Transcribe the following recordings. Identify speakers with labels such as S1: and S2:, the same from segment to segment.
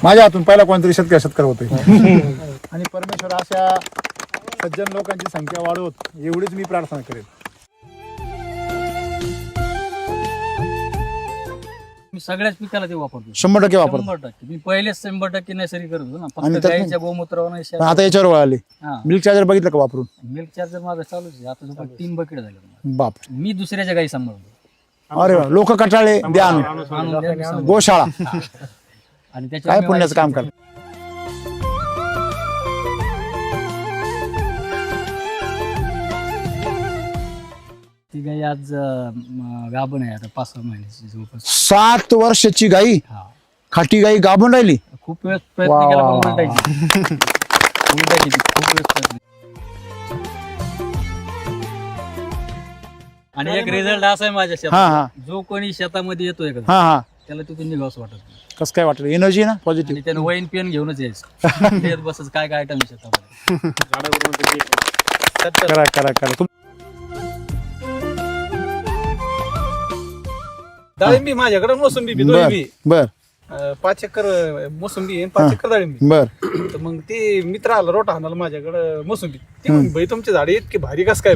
S1: माझ्या हातून पहिला कोणतरी शेतकरी होतोय. आणि परमेश्वर अशा सज्जन लोकांची संख्या वाढवत एवढीच मी प्रार्थना करेन.
S2: मी सगळ्याच पिकाला ते वापरतो.
S1: 100% वापर.
S2: 100%. मी पहिलेच 100% नैसर्गिक करत होतो ना,
S1: आणि
S2: फक्त
S1: त्यात-
S2: गाईच्या गोमूत्रावर
S1: पण आता याच्यावर वळ आले.
S2: हा.
S1: मिल्क चार्जर बघितलं का वापरून?
S2: मिल्क चार्जर माझा चालूच आहे. आता जवळ 3 बकेट झाले.
S1: बाप.
S2: मी दुसऱ्याच्या गाई सांभाळतो.
S1: अरे वा, लोक कटाळे द्या आणून.
S2: आणून द्या, मी सांभाळतो.
S1: गोशाळा
S2: आणि त्याच्यावर
S1: काय
S2: मी
S1: पुण्याचं काम
S2: वाईट-
S1: कर.
S2: ती गाई आज गाभण आहे आता 5-6 महिन्याची जवळपास.
S1: 7 वर्षाची गाई,
S2: हा.
S1: खाटी गाई गाभून राहिली.
S2: खूप वेळ प्रयत्न
S1: वा,
S2: केला
S1: वा,
S2: पण
S1: वा.
S2: उलटायची. उलटायची ती, खूप वेळ प्रयत्न. आणि एक रिझल्ट असा आहे माझ्या
S1: हा हा
S2: शेतात, जो कोणी शेतामध्ये येतोय का
S1: हा हा
S2: त्याला तिथून निघावंस वाटत नाही.
S1: कसं काय वाटलं? एनर्जी ना
S2: आणि
S1: पॉझिटिव्ह.
S2: त्यानं वाईन पेन घेऊनच यायचं. येत बसच काय काय आयटम शेतामध्ये.
S1: करा करा करा.
S3: डाळिंबी माझ्याकडे मोसंबी बी दोन्ही बी.
S1: बर
S3: 5 एकर मोसंबी आहे 5 एकर डाळिंबी.
S1: बर.
S3: तर मग ते मित्र आला रोटा आणायला माझ्याकडे मोसंबी. ते म्हणे, भाई तुमचे झाडे इतके भारी कस काय?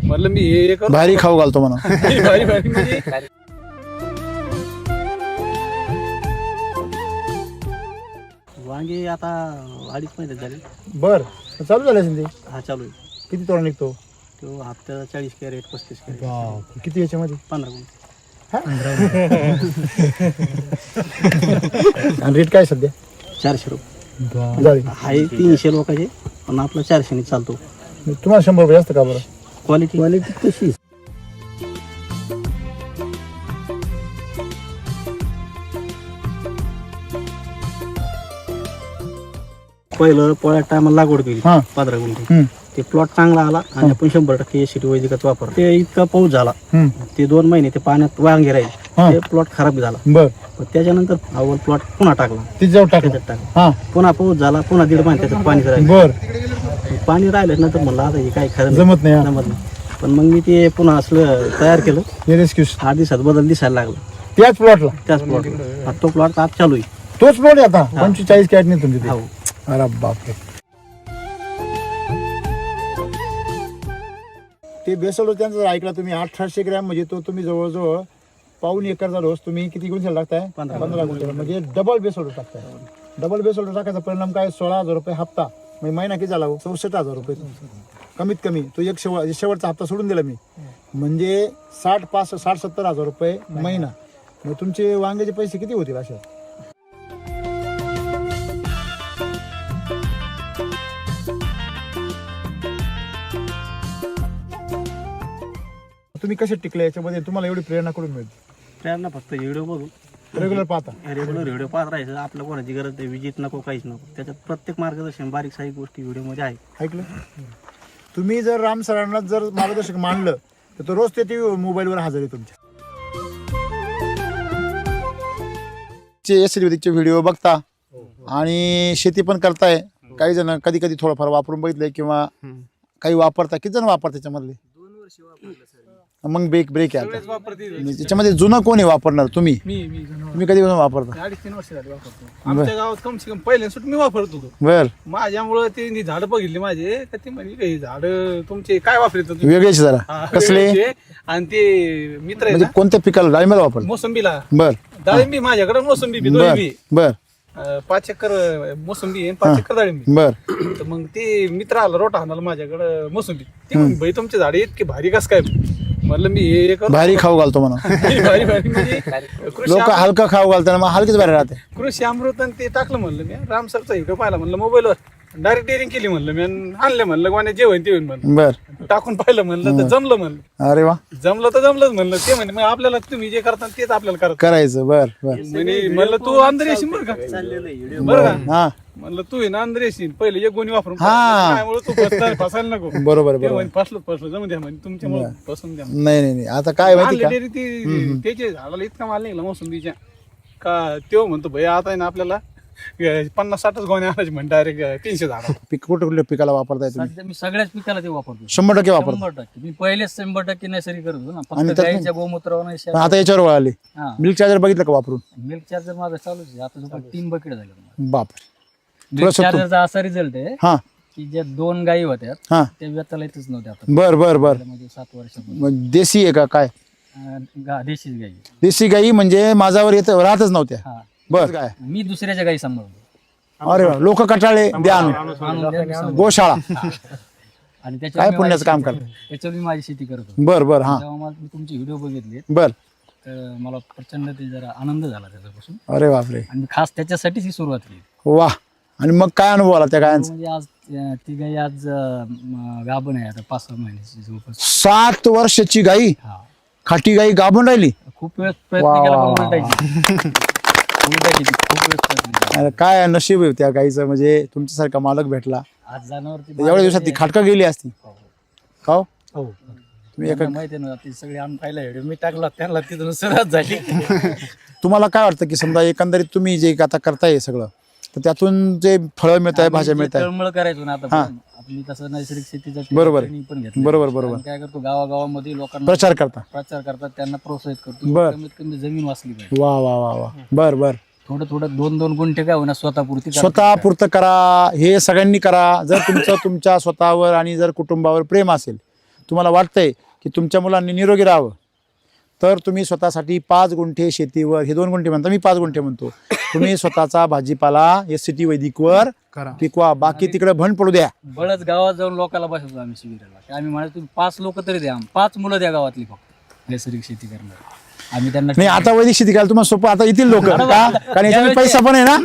S3: म्हणलं मी हे करू.
S1: भारी खाऊ घालतो म्हणा.
S3: भारी भारी म्हणजे
S4: वांगे आता 2.5 महिने झाले.
S1: बर चालू झालं ते.
S4: हा चालू आहे.
S1: किती तोडा निघतो?
S4: तो हप्त्याला 40 कॅरेट 35 कॅरेट
S1: किती याच्यामध्ये?
S4: 15 गुंठे.
S1: आणि रेट काय सध्या?
S4: 400 रुपये
S1: जाऊ दे.
S4: आहे. 300 लोकांचे पण आपला 400 ने चालतो.
S1: तुम्हाला 100 रुपये जास्त का बरं?
S4: क्वालिटी कशी? पहिलं पोळ्या टायमाला लागवड केली
S1: हा.
S4: 15 गुंठे.
S1: हम्म.
S4: ते प्लॉट चांगला आला आणि आपण 100% एसिड वैदिकच वापर. ते इतका पाऊस झाला
S1: हम्म.
S4: ते 2 महिने ते पाण्यात वांगे
S1: हा.
S4: राहिले. ते प्लॉट खराब झाला.
S1: बर
S4: पण त्याच्यानंतर अव्वल प्लॉट पुन्हा टाकला.
S1: तिथे जाऊ टाकलं.
S4: त्याच्यात टाकला.
S1: हा
S4: पुन्हा पाऊस झाला. पुन्हा 1.5 महिने त्याच्यात पाणी राहिलं.
S1: बर.
S4: पाणी राहिलं नंतर म्हणलं आता हे काय खरं नाही.
S1: जमत नाही हा.
S4: जमत नाही. पण मग मी ते पुन्हा असलं तयार केलं.
S1: हे रेस्क्यूस
S4: 8 दिवसात बदल दिसायला लागला
S1: त्याच प्लॉटला.
S4: त्याच प्लॉट. तो प्लॉट आज चालू आहे.
S1: तोच प्लॉट आहे आता 45 कॅरेट नाही तुमची.
S4: हो.
S1: अरे बापरे. ते बेसल त्यांचं जर ऐकला तुम्ही 1800 ग्रॅम म्हणजे तो तुम्ही जवळजवळ 1.25 एकरचा डोस तुम्ही किती गुंठे टाकताय? 15 गुंठे. म्हणजे डबल बेसल टाकताय. डबल बेसल टाकायचा परिणाम काय? 16,000 रुपये हप्ता. म्हणजे महिना किती झाला? 64,000 रुपये कमीत कमी. तो एक शेवटचा हप्ता सोडून दिला मी. म्हणजे 60-70,000 रुपये महिना. मग तुमचे वांग्याचे पैसे किती होतील अशा? तुम्ही कसे टिकले याच्यामध्ये? तुम्हाला एवढी प्रेरणा करून मिळते?
S4: प्रेरणा फक्त व्हिडिओ बघून
S1: रेग्युलर पाहता?
S4: रेग्युलर व्हिडिओ पाहत राहायचं. आपल्या कोणाची गरज नाही. विजिट नको काहीच नको. त्याच्यात प्रत्येक मार्गदर्शन बारीक सारीक गोष्टी व्हिडिओमध्ये आहे.
S1: ऐकलं? तुम्ही जर राम सरांना जर मार्गदर्शक मानलं तर तो रोज ते मोबाईलवर हजर आहे तुमच्या. एसिडिकचे व्हिडिओ बघता आणि शेती पण करताय. काही जण कधी कधी थोडंफार वापरून बघितलंय किंवा काही वापरता. किती जण वापरता त्याच्यामधले?
S3: 2 वर्ष वापरलं सर.
S1: मग ब्रेक आहे
S3: सगळेच
S1: आता.
S3: वापरते.
S1: त्याच्यामध्ये जुनं कोणी वापरणार? तुम्ही
S3: मी
S1: तुम्ही कधीपासून वापरता?
S3: 2.5-3 वर्ष झाली वापरतो. आमच्या गावात कम से कम पहिल्या सुट मी वापरत होतो.
S1: बर.
S3: माझ्यामुळं ते झाडं बघितली माझे का ते म्हणजे झाड तुमचे काय वापरत तुम्ही?
S1: वेगळेच जरा.
S3: हा,
S1: कसले?
S3: वेगळेचे. आणि ते मित्र आहे
S1: म्हणजे
S3: ना
S1: कोणत्या पिकाला? डाळिंबाला वापरलं?
S3: मोसंबीला.
S1: बर
S3: डाळिंबी माझ्याकडे मोसंबी बी दोन्ही
S1: बर
S3: बी.
S1: बर
S3: 5 एकर मोसंबी आहे 5 एकर डाळिंबी.
S1: बर.
S3: तर मग ते मित्र आला रोटा आणायला माझ्याकडे मोसंबी. ते म्हणे, भाई तुमचे झाडे इतके भारी कस काय? म्हणलं मी हे करू.
S1: भारी खाऊ घालतो म्हणा.
S3: भारी भारी म्हणजे
S1: लोक हलका खाऊ घालताना मग हलकीच बाहेर राहते.
S3: कृषी अमृत आणि ते टाकलं म्हणलं मी. राम सरचा व्हिडिओ पाहिला म्हणलं मोबाईलवर. डायरेक्ट डेअरिंग केली म्हणलं मी आणि आणले म्हणलं कोणा जे होईन ते होईन म्हणलं.
S1: बर.
S3: टाकून पाहिलं म्हणलं तर जमलं म्हणलं.
S1: अरे वा.
S3: जमलं तर जमलंच म्हणलं. ते म्हणे मग आपल्याला तुम्ही जे करता तेच आपल्याला करत.
S1: करायचं. बर बर.
S3: म्हणजे म्हणलं तू अंदर येशील बरं का? बरं का?
S1: हा
S3: म्हणलं तू आहे ना अंदर येशील. पहिले एक गोणी वापरून
S1: हा.
S3: त्यामुळे तू फसायला नको.
S1: बरोबर
S3: ते
S1: बरोबर.
S3: म्हणे फसलं जमू द्या म्हणे तुमच्यामुळे फसून द्या.
S1: नाही नाही नाही. आता काय माहिती का?
S3: आणले त्याचे झाडाला इतका माल निघाला मोसंबीच्या का तो म्हणतो भैया आता आहे ना आपल्याला 50-60 गोण्या आणायची म्हणजे डायरेक्ट 300 झाड.
S1: पीक कुठल्या पिकाला वापरताय तुम्ही?
S2: सध्या मी सगळ्याच पिकाला ते वापरतो
S1: 100% वापरतो.
S2: 100%. मी पहिलेच 100% नैसर्गिक करत होतो ना,
S1: आणि
S2: फक्त
S1: त्यात-
S2: गाईच्या गोमूत्रावर
S1: पण आता याच्यावर वळाले.
S2: हा
S1: मिल्क चार्जर बघितलं का वापरून?
S2: मिल्क चार्जर माझं चालूच आहे आता. जवळ 3 बकेट झाले.
S1: बाप
S2: मिल्क
S1: थोडंसं
S2: चार्जरचा असा रिझल्ट आहे
S1: हा
S2: की ज्या 2 गायी होत्या
S1: हा
S2: त्या व्यताला येतच नव्हत्या आता.
S1: बर बर बर.
S2: म्हणजे 7 वर्षापूर्वी
S1: मग देशी आहे का काय?
S2: देशीच गाई.
S1: देशी गाई म्हणजे माझ्यावर येत राहतच नव्हत्या.
S2: हा
S1: बर काय?
S2: मी दुसऱ्याच्या गाई सांभाळतो.
S1: अरे लोक कटाळे द्या आणून
S2: आणून द्या, मी सांभाळतो.
S1: गोशाळा
S2: आणि
S1: काय
S2: त्याच्यावर मी
S1: पुण्याचं
S2: माझी
S1: काम
S2: शेती-
S1: करतो?
S2: त्याच्यावर मी माझी शेती करत होतो.
S1: बर बर हा
S2: जेव्हा मी तुमचे व्हिडिओ बघितले
S1: बर.
S2: तर मला प्रचंड ते जरा आनंद झाला त्याच्यापासून.
S1: अरे बापरे
S2: आणि मी खास त्याच्यासाठीच ही सुरुवात केली.
S1: वा. आणि मग काय अनुभव आला त्या गायांचा?
S2: म्हणजे आज ती गाई आज गाभण आहे आता 5-6 महिन्याची जवळपास.
S1: 7 वर्षाची गाई,
S2: हा
S1: खाटी गाई गाभून राहिली.
S2: खूप वेळ प्रयत्न
S1: वा,
S2: केला
S1: वा,
S2: पण
S1: वा.
S2: उलटायची. उलटायची ती. खूप वेळ प्रयत्न केला.
S1: अरे काय नशीब आहे त्या गाईचं, म्हणजे तुमच्यासारखा मालक भेटला.
S2: आज जनावरती
S1: एवढ्या दिवसात ती खाटका गेली असती का हो?
S2: हो
S1: तुम्ही एका
S2: त्यांना माहिती आहे ना, ती सगळी आणून पाहिला व्हिडिओ मी टाकला त्यांना तिथून सुरुवात झाली.
S1: तुम्हाला काय वाटतं की समजा एकंदरीत तुम्ही जे आता करताय सगळं, तर त्यातून जे फळं मिळत आहे, भाज्या मिळत आहे.
S2: तळमळ करायचो ना आता
S1: हा.
S2: पण. आपली तसं नैसर्गिक शेतीचा
S1: बरोबर.
S2: training पण घेतलं.
S1: बरोबर, बरोबर.
S2: आणि काय करतो गावागावामध्ये लोकांना
S1: प्रचार करता.
S2: प्रचार करतात, त्यांना प्रोत्साहित करतो.
S1: बर.
S2: कमीत कमी जमीन वाचली पाहिजे.
S1: वा वा वा वा. बर बर.
S2: थोडं थोडं 2-2 गुंठे काय होणार स्वतःपुरती करा.
S1: स्वतः पुरतं करा, हे सगळ्यांनी करा. जर तुमचं तुमच्या स्वतःवर आणि जर कुटुंबावर प्रेम असेल, तुम्हाला वाटतंय की तुमच्या मुलांनी निरोगी राहावं, तर तुम्ही स्वतःसाठी 5 गुंठे शेतीवर, हे 2 गुंठे म्हणता, मी 5 गुंठे म्हणतो, तुम्ही स्वतःचा भाजीपाला SCT वैदिकवर पिकवा. बाकी तिकडे भंड पडू द्या.
S2: बळच गावात जाऊन लोकांना बसवतो आम्ही शिबिराला. की आम्ही म्हणतो तुम्ही 5 लोक तरी द्या, 5 मुलं द्या गावातली फक्त नैसर्गिक शेती करणार. आम्ही त्यांना
S1: नाही आता वैदिक शेती करायला तुम्हाला सोपं आता येतील लोक का? कारण याच्यामध्ये पैसा पण आहे ना.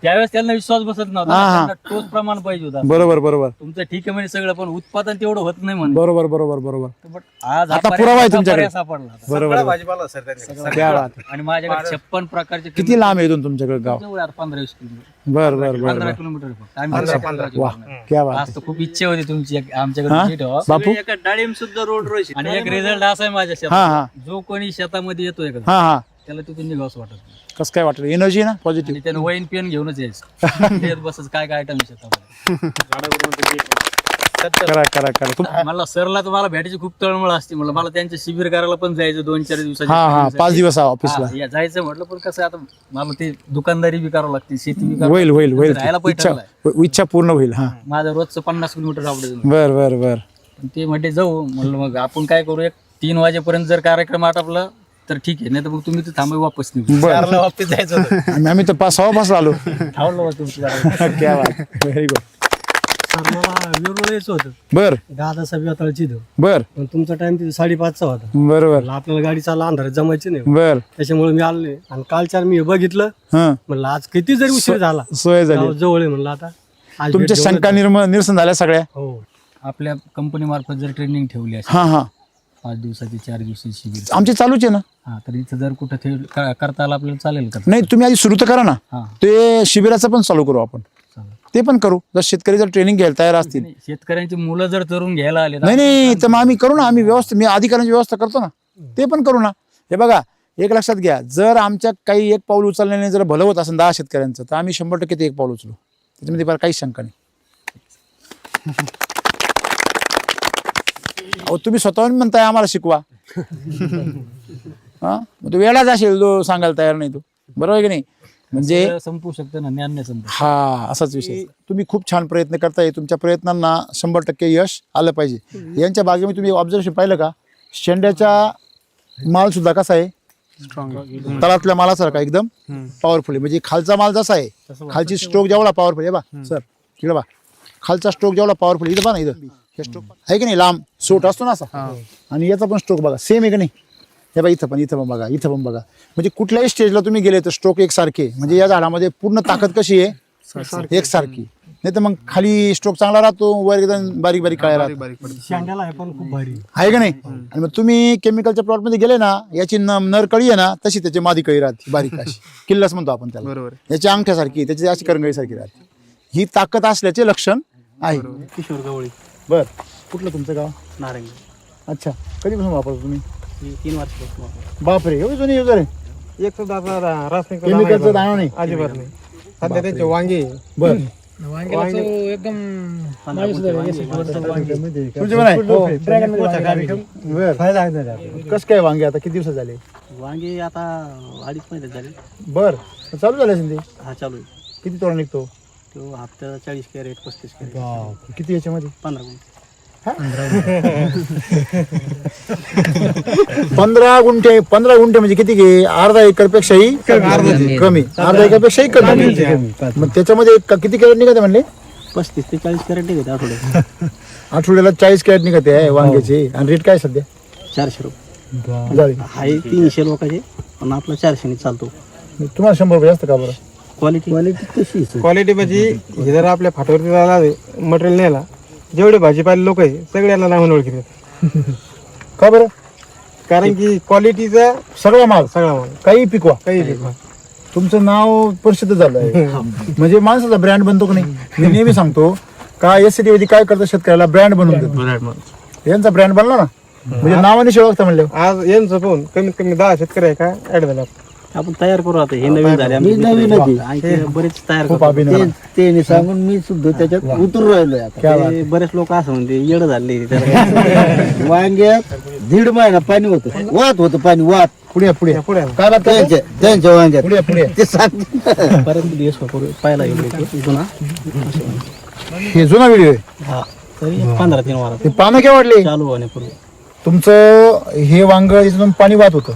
S2: त्यावेळेस त्यांना विश्वास बसत नव्हता.
S1: हा, हा.
S2: त्यांना तोच प्रमाण पाहिजे होता.
S1: बरोबर बरोबर
S2: तुमचं ठीक आहे म्हणजे सगळं, पण उत्पादन तेवढं होत नाही म्हणून.
S1: बरोबर बरोबर बरोबर.
S2: But आज हा
S1: आता
S2: पर्याय-
S1: पुरावा आहे
S2: हा
S1: तुमच्याकडे.
S2: पर्याय सापडला आता.
S1: बरोबर.
S3: भाजीपाला सर त्यांनी.
S1: क्या बात आहे.
S2: आणि माझ्याकडे 56 प्रकारचे
S1: किती लांब आहे इथून तुमच्याकडे गाव?
S2: 15-20 किलोमीटर.
S1: बर बर बर
S2: 15
S1: बर.
S2: किलोमीटर आहे फक्त. आम्ही
S1: वा क्या बात
S2: आज
S1: आहे.
S2: तर खूप इच्छा होती तुमची आमच्याकडे
S1: हा?
S2: visit व्हावं.
S1: बापू
S4: एका डाळिंब सुद्धा रोड रोज
S2: आणि एक रिझल्ट असा आहे माझ्या
S1: हा हा
S2: शेतात, जो कोणी शेतामध्ये येतोय का
S1: हा हा
S2: त्याला तिथून निघावंच वाटत नाही.
S1: कसं काय वाटलं? एनर्जी ना पॉझिटिव्ह.
S2: आणि त्यानं वैन पेन घेऊनच यायचं. येत बसच काय काय आयटम शेतामध्ये.
S1: करा करा करा.
S2: मला सरला तर मला भेटायची खूप तळमळ असते. मला त्यांचे शिबिर करायला पण जायचं 2-4 दिवसाची.
S1: हा हा 5 दिवस ऑफिसला.
S2: हा, जायचं म्हटलं पण कसं आता मला ते दुकानदारी बी करावं लागते, शेती बी करावं
S1: होईल होईल होईल.
S2: राहायला पैठणला
S1: इच्छा इच्छा पूर्ण होईल. हा
S2: लागते. माझं रोजचं 50 किलोमीटर आवडत.
S1: बर बर बर.
S2: ते म्हणजे जाऊ म्हणलं मग आपण काय करू, एक 3 वाजेपर्यंत जर कार्यक्रम आटपला तर ठीक आहे, नाही तर मग तुम्ही तर थांबा वापस निघू.
S1: बर.
S2: 4ला वापस जायचं होतं.
S1: आम्ही तर 5:15 आलो.
S2: थांबलो बा तुमची गाडी.
S1: क्या बात. Very good.
S5: सर मला वेरूळ यायचं होतं
S1: बर
S5: 10 व्यताळची देऊ,
S1: बर
S5: पण तुमचा टाइम तिथे 5:30चा होता.
S1: बरोबर.
S5: म्हणलं आपल्याला गाडी चालला अंधारात जमायची नाही,
S1: बर
S5: त्याच्यामुळे मी आलो नाही. आणि कालच्या मी हे बघितलं,
S1: हा
S5: म्हणलं आज किती जरी उशीर झाला
S1: सोय झाली.
S5: गाव जवळ आहे म्हणलं आता आज
S1: तुमच्या
S5: भेट देऊनच
S1: शंका निरसन झाल्या सगळ्या.
S5: हो.
S2: आपल्या कंपनी मार्फत जर ट्रेनिंग ठेवली असेल
S1: हा हा
S2: 5 दिवसाची 4 दिवसाची शिबिर,
S1: आमचे चालूच आहे ना.
S2: हा तर इथं जर कुठं करता आलं आपल्याला चालेल का?
S1: नाही तुम्ही आधी सुरू तर करा ना.
S2: हा
S1: ते शिबिराचं पण चालू करू आपण.
S2: चालेल.
S1: ते पण करू जर शेतकरी जर ट्रेनिंग घ्यायला तयार असतील.
S2: नाही, शेतकऱ्यांची मुलं जर तरुण घ्यायला आले तर
S1: नाही नाही तर मग आम्ही करू ना. आम्ही व्यवस्था, मी अधिकाऱ्यांची व्यवस्था करतो ना, ते पण करू ना. हे बघा एक लक्षात घ्या, जर आमच्या काही एक पाऊल उचलल्याने जर भलं होत असेल 10 शेतकऱ्यांचं, तर आम्ही 100% ते एक पाऊल उचलू. त्याच्यामध्ये फार काहीच शंका नाही. अहो तुम्ही स्वतःहून म्हणताय आम्हाला शिकवा. हा मग तू वेळाच असेल तो सांगायला तयार नाही. तो बरोबर आहे की नाही? म्हणजे
S2: सगळं संपू शकतं ना, ज्ञान नाही संपत.
S1: हा असाच विषय. तुम्ही खूप छान प्रयत्न करताय. तुमच्या प्रयत्नांना 100% यश आलं पाहिजे. यांच्या बागेमध्ये तुम्ही ऑब्झर्वेशन पाहिलं का? शेंड्याचा माल सुद्धा कसा आहे? तळातल्या मालासारखा एकदम पॉवरफुल आहे. म्हणजे खालचा माल जसा आहे, खालची स्ट्रोक जेवढा पॉवरफुल आहे बा सर, इकडे बा खालचा स्ट्रोक जेवढा पॉवरफुल, इथं बा ना, इथं हे स्ट्रोक आहे की नाही, लांब सोट असतो ना असा, आणि याचा पण स्ट्रोक बघा सेम आहे की नाही. हे बघा इथं पण बघा, इथं पण बघा. म्हणजे कुठल्याही स्टेजला तुम्ही गेले तर स्ट्रोक एकसारखे. म्हणजे या झाडामध्ये पूर्ण ताकद कशी आहे? एकसारखी. नाही तर मग खाली स्ट्रोक चांगला राहतो, वर एकदम बारीक बारीक काळ्या राहतो.
S5: शेंड्याला आहे पण खूप भारी
S1: आहे का नाही? आणि मग तुम्ही केमिकलच्या प्लॉट मध्ये गेले ना, याची नर कळी आहे ना, तशी त्याची मादी कळी राहते बारीक अशी, किल्लस म्हणतो आपण त्याला.
S3: बरोबर.
S1: याची अंगठ्यासारखी, त्याची अशी करंगळीसारखी राहते. ही ताकद असल्याचे लक्षण आहे.
S4: किशोर गवळी
S1: बर कुठलं तुमचं गाव?
S4: नारंगी.
S1: अच्छा कधीपासून वापरतो तुम्ही?
S4: 3 वर्षापासून.
S1: बापरे एवढी जुनी युजर आहे.
S5: एक सुद्धा
S1: केमिकलचं दाणा नाही.
S5: अजिबात नाही.
S6: सध्या त्यांचे वांगे
S1: बर तुमचे पण आहे कस काय वांगे आता किती दिवसात झाले?
S4: वांगे आता 2.5 महिने झाले.
S1: बर चालू झाले असेल ते.
S4: हा चालू आहे.
S1: किती तोडा निघतो?
S4: तो हप्त्याला 40 कॅरेट 35 कॅरेट
S1: किती याच्यामध्ये?
S4: 15 गुंठे.
S1: 15 गुंठे म्हणजे किती घे? अर्धा एकर पेक्षाही कमी. अर्धा एकर पेक्षाही कमी. मग त्याच्यामध्ये किती कॅरेट निघते म्हणले?
S4: 35 ते 40 कॅरेट निघते आठवड्यात.
S1: आठवड्याला 40 कॅरेट निघते आहे वांग्याचे. आणि रेट काय सध्या?
S4: 400 रुपये
S1: झाले.
S4: आहे. 300 लोकांचे पण आपला 400 ने चालतो.
S1: तुम्हाला 100 रुपये जास्त का बरं?
S4: क्वालिटी कशी
S6: क्वालिटी म्हणजे हे जर आपल्या फाट्यावरती झाला मटेरियल न्यायला जेवढे भाजीपाले लोक आहे सगळ्यांना नाव ओळखीत.
S1: का बरं?
S6: कारण की क्वालिटीचा
S1: सगळा माल
S6: सगळा माल
S1: काही पिकवा.
S6: काही
S1: तुमचं नाव प्रसिद्ध झालं आहे. म्हणजे माणसाचा ब्रँड बनतो की नाही? मी नेहमी सांगतो का एससीटी मध्ये काय करतं शेतकऱ्याला ब्रँड बनवून देतो. यांचा ब्रँड बनला ना म्हणजे नावाने ओळखता म्हणले.
S6: आज यांचं पण कमीत कमी 10 शेतकरी आहे का ऍड झाला.
S4: आपण तयार करू आता. हे नवीन झाले आमचे बरेच तयार
S1: खूप
S4: करतो.
S1: अभिनंदन.
S7: ते सांगून मी सुद्धा त्याच्यात उतरून राहिलोय आता.
S1: क्या बात.
S4: ते बरेच लोक असं म्हणते येड झाले त्याला.
S7: वांग्यात 1.5 महिना पाणी होतं, वाहत होतं पाणी, वाहत
S1: पुढे पुढे
S6: पुढे
S1: काय बात करतो?
S7: त्यांच्या वांग्यात
S1: पुढे पुढे
S7: ते सांगते.
S4: बरेच दिवस पाहायला गेलो जुना.
S1: हे जुना व्हिडिओ आहे.
S4: हा तरी 15-3 वारा
S1: ते पानं केव्हा वाढले?
S4: चालू होण्यापूर्वी.
S1: तुमचं हे वांग याच्यातून पाणी वाहत होतं.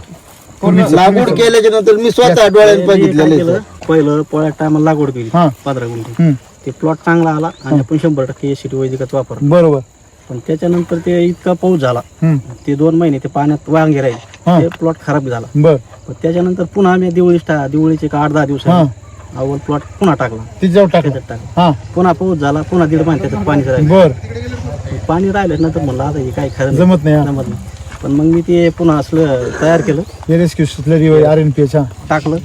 S7: लागवड केल्याच्या नंतर मी स्वतः डोळ्यात बघितलेलं.
S4: पहिलं पोळ्या टायमाला लागवड केली
S1: हा.
S4: 15 गुंठे.
S1: हम्म.
S4: ते प्लॉट चांगला आला आणि आपण 100% एसीटी वैदिकच वापरलं.
S1: बरोबर.
S4: पण त्याच्यानंतर ते इतका पाऊस झाला.
S1: हम्म.
S4: ते 2 महिने ते पाण्यात वांगे राहिले.
S1: हा.
S4: ते प्लॉट खराब झाला.
S1: बर.
S4: पण त्याच्यानंतर पुन्हा आम्ही दिवाळीचे 8-10 दिवसात अव्वल प्लॉट पुन्हा टाकला.
S1: तिच्यावर टाकलं.
S4: त्याच्यात टाकला.
S1: हा
S4: पुन्हा पाऊस झाला. पुन्हा 1.5 महिने त्याच्यात पाणी राहिलं.
S1: बर.
S4: पाणी राहिलं नंतर म्हणलं आता हे काय खरं
S1: जमत नाही, हा.
S4: जमत नाही. पण मग मी ते पुन्हा असलं तयार केलं,
S1: रेस्क्यू स्लरी RNPH
S4: टाकलं.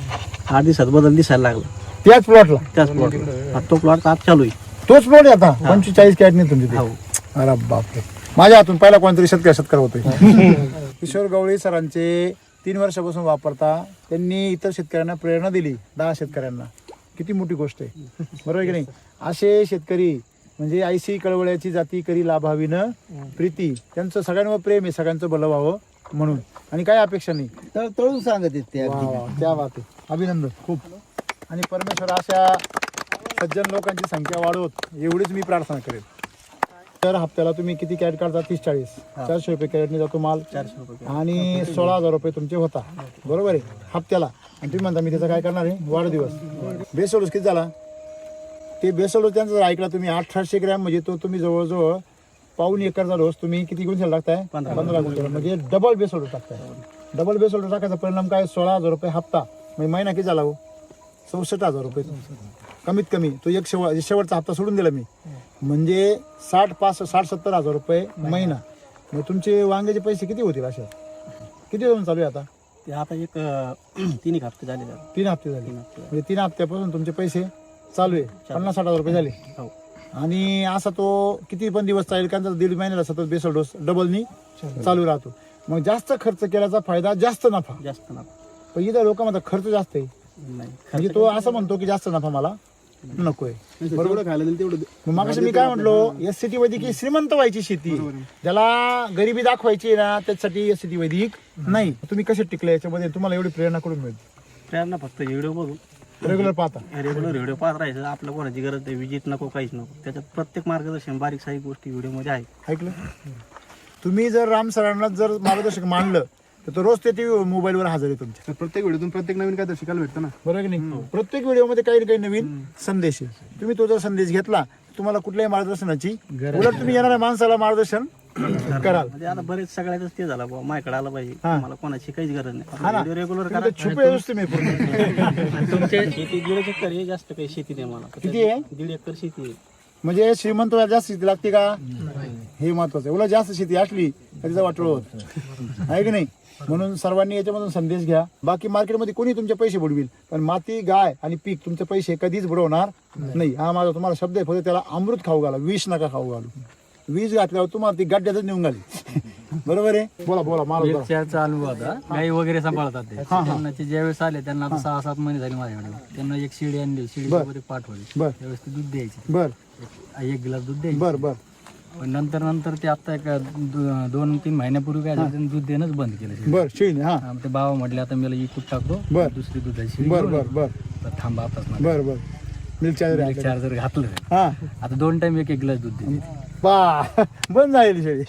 S4: 8 दिवसात बदल दिसायला लागला
S1: त्याच प्लॉटला.
S4: त्याच प्लॉटला. तो प्लॉट आज चालू आहे.
S1: तोच प्लॉट आहे आता 45 कॅरेट नाही तुमची.
S4: हो.
S1: अरे बापरे. माझ्या हातून पहिला कोणतरी शेतकरी होतोय. किशोर गवळी सरांचे 3 वर्षापासून वापरता त्यांनी इतर शेतकऱ्यांना प्रेरणा दिली. 10 शेतकऱ्यांना. किती मोठी गोष्ट आहे, बरोबर की नाही? असे शेतकरी म्हणजे आयसी कळवळ्याची जाती करी लाभावीनं प्रीती. त्यांचं सगळ्यांवर प्रेम आहे, सगळ्यांचं भलं व्हावं म्हणून. आणि काय अपेक्षा नाही.
S7: तळून सांगत आहेत ते
S1: वा,
S7: अगदी.
S1: वा, त्या बात आहे. अभिनंदन खूप. आणि परमेश्वर अशा सज्जन लोकांची संख्या वाढवत एवढीच मी प्रार्थना करेन. तर हप्त्याला तुम्ही किती कॅरेट काढता? 30-40. 400 रुपये कॅरेटने जातो माल.
S4: 400 रुपये.
S1: आणि 16,000 रुपये तुमचे होता, बरोबर आहे, हप्त्याला. आणि तुम्ही म्हणता मी त्याचा काय करणार आहे? वाढदिवस. बेसोडूस किती झाला? ते बेसोडूस त्यांचा जर ऐकला तुम्ही 1800 ग्रॅम म्हणजे तो तुम्ही जवळजवळ 1.25 एकरचा डोस तुम्ही किती गुंठे लागताय? 15 गुंठे. म्हणजे डबल बेसोडूस टाकताय. डबल बेसोडूस टाकायचा परिणाम काय? 16,000 रुपये हप्ता. म्हणजे महिना किती झाला हो? 64,000 रुपये कमीत कमी. तो एक शेवटचा हप्ता सोडून दिला मी. म्हणजे 60-70,000 रुपये महिना. मग तुमचे वांग्याचे पैसे किती होतील अशा? किती दिवस चालू आहे आता?
S4: ते आता एक 3 हप्ते झाले.
S1: 3 हप्ते झाले. म्हणजे 3 हप्त्यापासून तुमचे पैसे चालू आहे. 50-60,000 रुपये झाले.
S4: हो.
S1: आणि असा तो किती पण दिवस चालेल कारण 1.5 महिन्याला सतत बेसल डोस डबलनी चालू राहतो. मग जास्त खर्च केल्याचा फायदा जास्त नफा.
S4: जास्त ना.
S1: पण इथं लोक म्हणतात खर्च जास्त आहे.
S4: नाही
S1: म्हणजे तो असं म्हणतो की जास्त नफा मला नकोय. बरोबर. मग मागाशी मी काय म्हटलो, एससीटी वैदिक ही श्रीमंत व्हायची शेती, ज्याला गरिबी दाखवायची ना त्याच्यासाठी एससीटी वैदिक नाही. तुम्ही कसे टिकले याच्यामध्ये? तुम्हाला एवढी प्रेरणा करून मिळते?
S4: प्रेरणा फक्त व्हिडिओ बघून
S1: रेग्युलर पाहता.
S4: रेग्युलर व्हिडिओ पाहत राहायचं. आपल्या कोणाची गरज नाही, विजिट नको, काहीच नको. त्याच्यात प्रत्येक मार्गदर्शन बारीक सारीक गोष्टी व्हिडिओ मध्ये आहे.
S1: ऐकलं? तुम्ही जर राम सरांना जर मार्गदर्शक मानलं तर तो रोज ते मोबाईलवर हजर आहे तुमच्या.
S6: प्रत्येक व्हिडिओतून प्रत्येक नवीन काय शिकायला भेटतं ना.
S1: बरोबर की नाही? प्रत्येक व्हिडिओमध्ये काही ना काही नवीन संदेश आहे. तुम्ही तो जर संदेश घेतला तुम्हाला कुठल्याही मार्गदर्शनाची उलट तुम्ही येणाऱ्या माणसाला मार्गदर्शन कराल.
S4: म्हणजे आता बरेच सगळ्याच ते झालं बाबा, माझ्याकडे आला पाहिजे, मला कोणाची काहीच गरज
S1: हा ना.
S4: नाही. रेग्युलर
S1: तुम्ही तर छुपे असते मी पूर्ण.
S4: तुमचे शेती 1.5 एकर आहे. जास्त काही शेती नाही मला.
S1: किती आहे?
S4: 1.5 एकर शेती आहे.
S1: म्हणजे श्रीमंत व्हायला जास्त शेती लागते का? हे महत्वाचं आहे. उलट जास्त शेती असली तरीचा वाटोळ होत आहे की नाही? म्हणून सर्वांनी याच्यामधून संदेश घ्या. बाकी मार्केटमध्ये कोणी तुमचे पैसे बुडविल, पण माती, गाय आणि पीक तुमचे पैसे कधीच बुडवणार नाही. हा माझा तुम्हाला शब्द आहे. फक्त त्याला अमृत खाऊ घाला, विष नका खाऊ घालू. विष घातल्यावर तुम्हाला ती गड्ड्यातच नेऊन घाली. बरोबर आहे. बोला बोला मला
S2: एक
S1: बोला.
S2: चारचा अनुभव होता. गाई वगैरे सांभाळतात ते. त्यांना ते ज्यावेळेस आले त्यांना आता 6-7 महिने झाले माझ्याकडे. त्यांना एक शिडी आणली, शिडीसोबत एक पाठवली.
S1: बर
S2: त्यावेळेस ते दूध द्यायचे,
S1: बर
S2: एक गिलास दूध द्यायचे.
S1: बर बर
S2: पण नंतर ते आता एक 2-3 महिन्यापूर्वी काय झालं, त्यांनी दूध देणंच बंद केलं शिडी.
S1: बर शिळी हा
S2: ते बाबा म्हटले आता मला इकूट टाकतो,
S1: बर.
S2: दुसरी दुधाची शिडी
S1: बर
S2: घेऊन
S1: बर बर
S2: ये. तर थांबा आताच ना.
S1: बर बर मिल्क चार्जर
S2: चार्जर घातलं,
S1: हा
S2: आता 2 टाइम एक गिलास दूध देते.
S1: बा बंद झालेली शेळी.